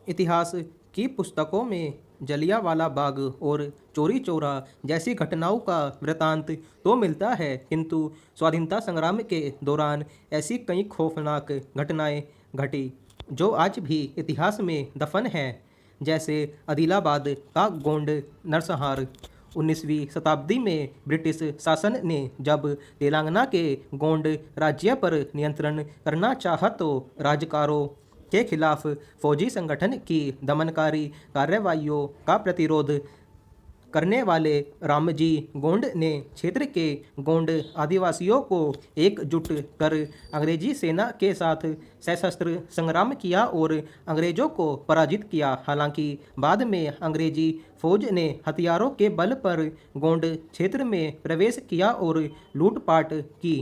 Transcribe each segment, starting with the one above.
इतिहास की पुस्तकों में जलियांवाला बाग और चौरी चौरा जैसी घटनाओं का वृतांत तो मिलता है, किंतु स्वाधीनता संग्राम के दौरान ऐसी कई खौफनाक घटनाएं घटी जो आज भी इतिहास में दफन हैं। जैसे आदिलाबाद का गोंड नरसंहार। 19वीं शताब्दी में ब्रिटिश शासन ने जब तेलंगाना के गोंड राज्य पर नियंत्रण करना चाहा तो राजकारों के खिलाफ फौजी संगठन की दमनकारी कार्रवाइयों का प्रतिरोध करने वाले रामजी गोंड ने क्षेत्र के गोंड आदिवासियों को एकजुट कर अंग्रेजी सेना के साथ सशस्त्र संग्राम किया और अंग्रेजों को पराजित किया। हालांकि बाद में अंग्रेजी फौज ने हथियारों के बल पर गोंड क्षेत्र में प्रवेश किया और लूटपाट की।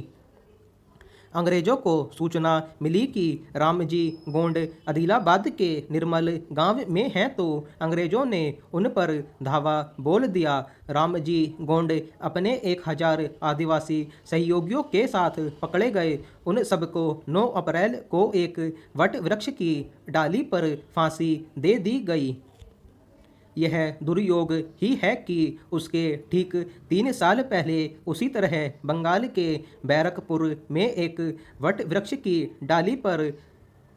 अंग्रेजों को सूचना मिली कि रामजी गोंड आदिलाबाद के निर्मल गांव में हैं, तो अंग्रेजों ने उन पर धावा बोल दिया। रामजी गोंड अपने 1000 आदिवासी सहयोगियों के साथ पकड़े गए। उन सबको 9 अप्रैल को एक वट वृक्ष की डाली पर फांसी दे दी गई। यह दुर्योग ही है कि उसके ठीक 3 साल पहले उसी तरह बंगाल के बैरकपुर में एक वट वृक्ष की डाली पर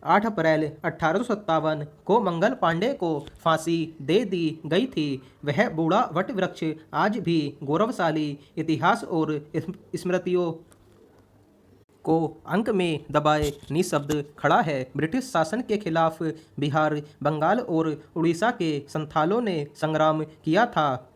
8 अप्रैल 1857 को मंगल पांडे को फांसी दे दी गई थी। वह बूढ़ा वट वृक्ष आज भी गौरवशाली इतिहास और स्मृतियों को अंक में दबाए निःशब्द खड़ा है। ब्रिटिश शासन के खिलाफ बिहार, बंगाल और उड़ीसा के संथालों ने संग्राम किया था।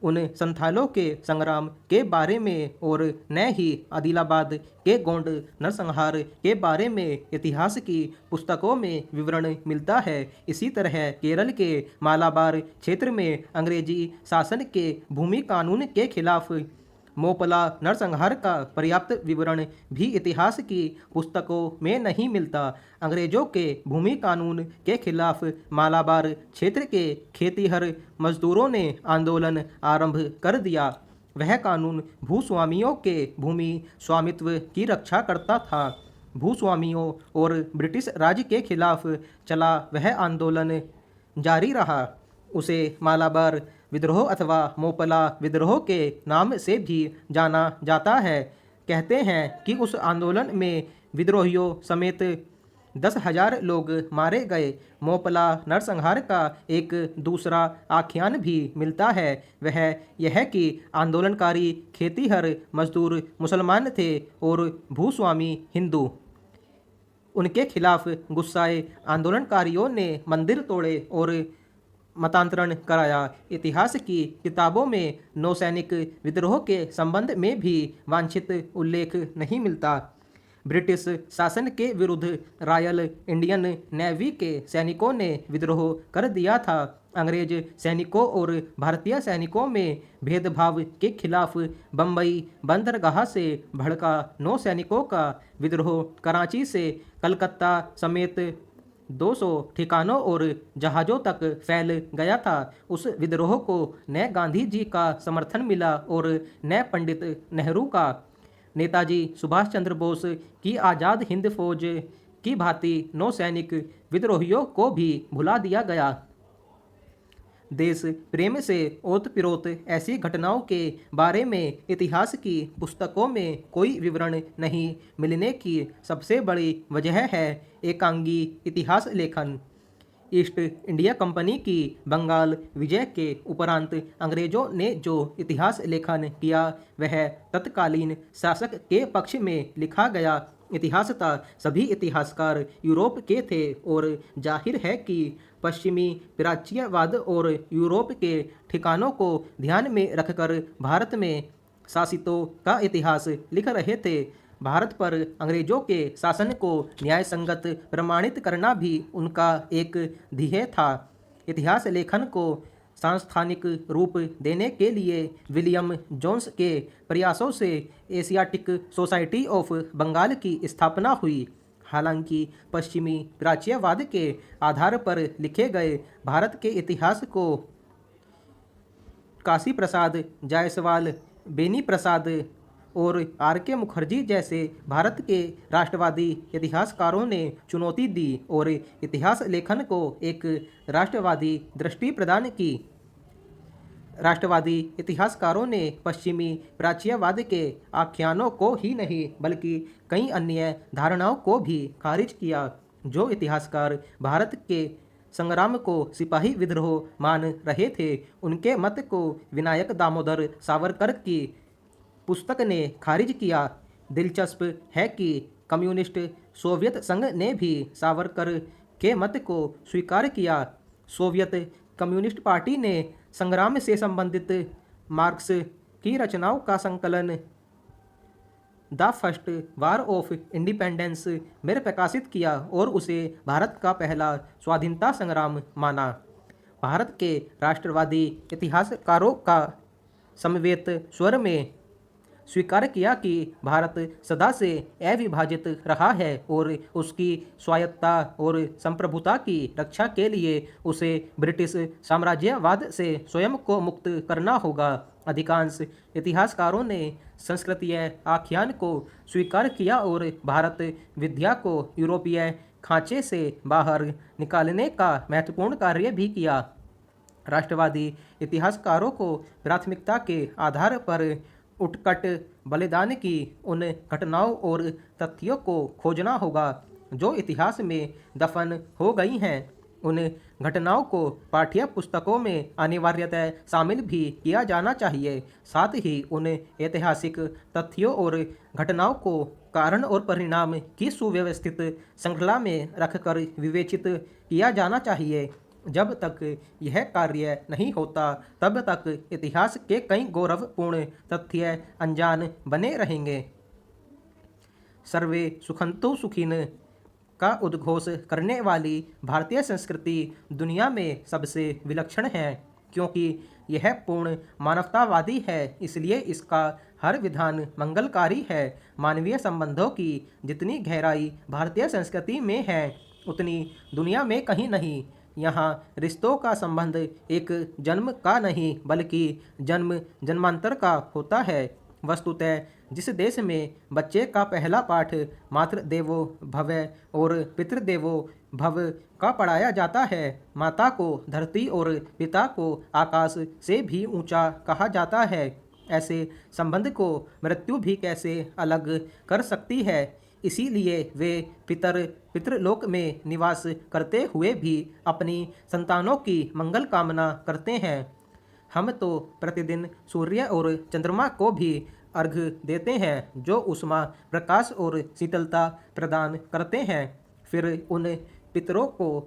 उन संथालों के संग्राम के बारे में और न ही आदिलाबाद के गोंड नरसंहार के बारे में इतिहास की पुस्तकों में विवरण मिलता है। इसी तरह केरल के मालाबार क्षेत्र में अंग्रेजी शासन के भूमि कानून के खिलाफ मोपला नरसंहार का पर्याप्त विवरण भी इतिहास की पुस्तकों में नहीं मिलता। अंग्रेजों के भूमि कानून के खिलाफ मालाबार क्षेत्र के खेतीहर मजदूरों ने आंदोलन आरंभ कर दिया। वह कानून भूस्वामियों के भूमि स्वामित्व की रक्षा करता था। भूस्वामियों और ब्रिटिश राज के खिलाफ चला वह आंदोलन जारी रहा। उसे मालाबार विद्रोह अथवा मोपला विद्रोह के नाम से भी जाना जाता है। कहते हैं कि उस आंदोलन में विद्रोहियों समेत 10,000 लोग मारे गए। मोपला नरसंहार का एक दूसरा आख्यान भी मिलता है। वह यह कि आंदोलनकारी खेतीहर मजदूर मुसलमान थे और भूस्वामी हिंदू। उनके खिलाफ गुस्साए आंदोलनकारियों ने मंदिर तोड़े और मतांतरण कराया। इतिहास की किताबों में नौसैनिक विद्रोह के संबंध में भी वांछित उल्लेख नहीं मिलता। ब्रिटिश शासन के विरुद्ध रॉयल इंडियन नेवी के सैनिकों ने विद्रोह कर दिया था। अंग्रेज सैनिकों और भारतीय सैनिकों में भेदभाव के खिलाफ बम्बई बंदरगाह से भड़का नौसैनिकों का विद्रोह कराची से कलकत्ता समेत 200 ठिकानों और जहाज़ों तक फैल गया था। उस विद्रोह को न गांधी जी का समर्थन मिला और न पंडित नेहरू का। नेताजी सुभाष चंद्र बोस की आज़ाद हिंद फौज की भांति नौसैनिक विद्रोहियों को भी भुला दिया गया। देश प्रेम से ओतप्रोत ऐसी घटनाओं के बारे में इतिहास की पुस्तकों में कोई विवरण नहीं मिलने की सबसे बड़ी वजह है एकांगी इतिहास लेखन। ईस्ट इंडिया कंपनी की बंगाल विजय के उपरांत अंग्रेजों ने जो इतिहास लेखन किया वह तत्कालीन शासक के पक्ष में लिखा गया इतिहास था। सभी इतिहासकार यूरोप के थे और जाहिर है कि पश्चिमी प्राच्यवाद और यूरोप के ठिकानों को ध्यान में रखकर भारत में शासितों का इतिहास लिख रहे थे। भारत पर अंग्रेजों के शासन को न्यायसंगत प्रमाणित करना भी उनका एक ध्येय था। इतिहास लेखन को सांस्थानिक रूप देने के लिए विलियम जोन्स के प्रयासों से एशियाटिक सोसाइटी ऑफ बंगाल की स्थापना हुई। हालांकि पश्चिमी प्राच्यवाद के आधार पर लिखे गए भारत के इतिहास को काशी प्रसाद जायसवाल, बेनी प्रसाद और आर के मुखर्जी जैसे भारत के राष्ट्रवादी इतिहासकारों ने चुनौती दी और इतिहास लेखन को एक राष्ट्रवादी दृष्टि प्रदान की। राष्ट्रवादी इतिहासकारों ने पश्चिमी प्राच्यवाद के आख्यानों को ही नहीं बल्कि कई अन्य धारणाओं को भी खारिज किया। जो इतिहासकार भारत के संग्राम को सिपाही विद्रोह मान रहे थे, उनके मत को विनायक दामोदर सावरकर की पुस्तक ने खारिज किया। दिलचस्प है कि कम्युनिस्ट सोवियत संघ ने भी सावरकर के मत को स्वीकार किया। सोवियत कम्युनिस्ट पार्टी ने संग्राम से संबंधित मार्क्स की रचनाओं का संकलन the first war of independence में प्रकाशित किया और उसे भारत का पहला स्वाधीनता संग्राम माना। भारत के राष्ट्रवादी इतिहासकारों का समवेत स्वर में स्वीकार किया कि भारत सदा से अविभाजित रहा है और उसकी स्वायत्तता और संप्रभुता की रक्षा के लिए उसे ब्रिटिश साम्राज्यवाद से स्वयं को मुक्त करना होगा। अधिकांश इतिहासकारों ने संस्कृतीय आख्यान को स्वीकार किया और भारत विद्या को यूरोपीय खांचे से बाहर निकालने का महत्वपूर्ण कार्य भी किया। राष्ट्रवादी इतिहासकारों को प्राथमिकता के आधार पर उत्कट बलिदान की उन घटनाओं और तथ्यों को खोजना होगा जो इतिहास में दफन हो गई हैं। उन घटनाओं को पाठ्य पुस्तकों में अनिवार्यतः शामिल भी किया जाना चाहिए। साथ ही उन ऐतिहासिक तथ्यों और घटनाओं को कारण और परिणाम की सुव्यवस्थित श्रृंखला में रखकर विवेचित किया जाना चाहिए। जब तक यह कार्य नहीं होता तब तक इतिहास के कई गौरवपूर्ण तथ्य अनजान बने रहेंगे। सर्वे सुखंतु सुखिन का उद्घोष करने वाली भारतीय संस्कृति दुनिया में सबसे विलक्षण है, क्योंकि यह पूर्ण मानवतावादी है। इसलिए इसका हर विधान मंगलकारी है। मानवीय संबंधों की जितनी गहराई भारतीय संस्कृति में है, उतनी दुनिया में कहीं नहीं। यहाँ रिश्तों का संबंध एक जन्म का नहीं बल्कि जन्म जन्मांतर का होता है। वस्तुतः जिस देश में बच्चे का पहला पाठ मातृ देवो भव और पितृदेवो भव का पढ़ाया जाता है, माता को धरती और पिता को आकाश से भी ऊंचा कहा जाता है, ऐसे संबंध को मृत्यु भी कैसे अलग कर सकती है। इसीलिए वे पितृलोक में निवास करते हुए भी अपनी संतानों की मंगल कामना करते हैं। हम तो प्रतिदिन सूर्य और चंद्रमा को भी अर्घ्य देते हैं, जो उष्मा, प्रकाश और शीतलता प्रदान करते हैं। फिर उन पितरों को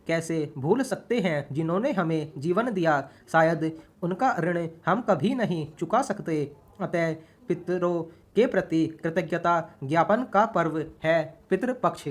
कैसे भूल सकते हैं जिन्होंने हमें जीवन दिया। शायद उनका ऋण हम कभी नहीं चुका सकते। अतः पितरों के प्रति कृतज्ञता ज्ञापन का पर्व है पितृपक्ष।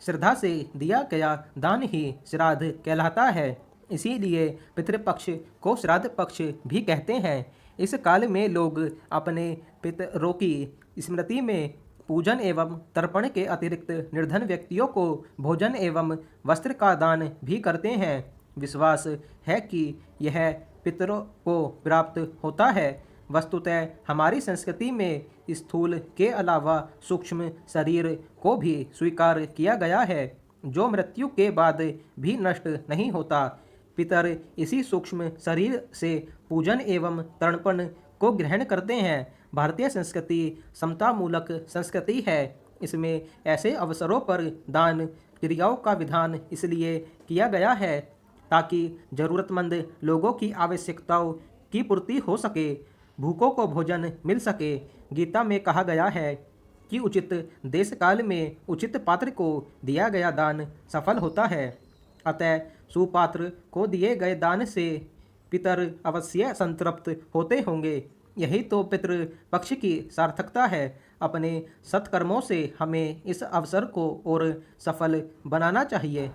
श्रद्धा से दिया गया दान ही श्राद्ध कहलाता है। इसीलिए पितृपक्ष को श्राद्ध पक्ष भी कहते हैं। इस काल में लोग अपने पितरों की स्मृति में पूजन एवं तर्पण के अतिरिक्त निर्धन व्यक्तियों को भोजन एवं वस्त्र का दान भी करते हैं। विश्वास है कि यह पितरों को प्राप्त होता है। वस्तुतः हमारी संस्कृति में स्थूल के अलावा सूक्ष्म शरीर को भी स्वीकार किया गया है, जो मृत्यु के बाद भी नष्ट नहीं होता। पितर इसी सूक्ष्म शरीर से पूजन एवं तर्पण को ग्रहण करते हैं। भारतीय संस्कृति समतामूलक संस्कृति है। इसमें ऐसे अवसरों पर दान क्रियाओं का विधान इसलिए किया गया है ताकि जरूरतमंद लोगों की आवश्यकताओं की पूर्ति हो सके, भूखों को भोजन मिल सके। गीता में कहा गया है कि उचित देश काल में उचित पात्र को दिया गया दान सफल होता है। अतः सुपात्र को दिए गए दान से पितर अवश्य संतृप्त होते होंगे। यही तो पितृपक्ष की सार्थकता है। अपने सत्कर्मों से हमें इस अवसर को और सफल बनाना चाहिए।